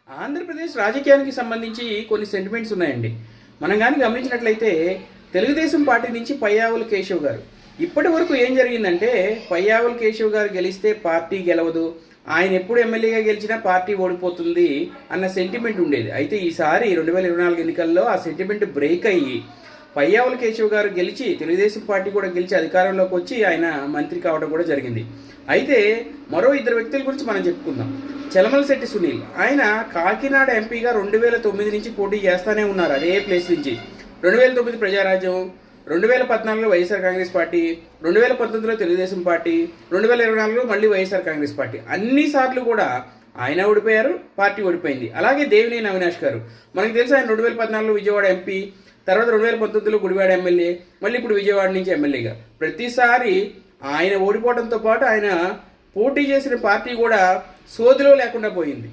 ఆంధ్రప్రదేశ్ రాజకీయానికి సంబంధించి కొన్ని సెంటిమెంట్స్ ఉన్నాయండి. మనం కానీ గమనించినట్లయితే తెలుగుదేశం పార్టీ నుంచి పయ్యావుల కేశవ్ గారు ఇప్పటి వరకు ఏం జరిగిందంటే, పయ్యావుల కేశవ్ గారు గెలిస్తే పార్టీ గెలవదు, ఆయన ఎప్పుడు ఎమ్మెల్యేగా గెలిచినా పార్టీ ఓడిపోతుంది అన్న సెంటిమెంట్ ఉండేది. అయితే ఈసారి 2024 ఎన్నికల్లో ఆ సెంటిమెంట్ బ్రేక్ అయ్యి పయ్యావుల కేశవ్ గారు గెలిచి తెలుగుదేశం పార్టీ కూడా గెలిచి అధికారంలోకి వచ్చి ఆయన మంత్రి కావడం కూడా జరిగింది. అయితే మరో ఇద్దరు వ్యక్తుల గురించి మనం చెప్పుకుందాం. చలమలశెట్టి సునీల్, ఆయన కాకినాడ ఎంపీగా 2009 నుంచి పోటీ చేస్తూనే ఉన్నారు, అదే ప్లేస్ నుంచి. 2009 ప్రజారాజ్యం, 2014లో వైఎస్ఆర్ కాంగ్రెస్ పార్టీ, 2019లో తెలుగుదేశం పార్టీ, 2024లో మళ్ళీ వైఎస్ఆర్ కాంగ్రెస్ పార్టీ. అన్నిసార్లు కూడా ఆయన ఓడిపోయారు, పార్టీ ఓడిపోయింది. అలాగే దేవినేని అవినాష్ గారు, మనకు తెలుసు ఆయన 2014లో విజయవాడ ఎంపీ, తర్వాత 2019లో గుడివాడ ఎమ్మెల్యే, మళ్ళీ ఇప్పుడు విజయవాడ నుంచి ఎమ్మెల్యేగా. ప్రతిసారి ఆయన ఓడిపోవడంతో పాటు ఆయన పోటీ చేసిన పార్టీ కూడా సోదిలో లేకుండా పోయింది.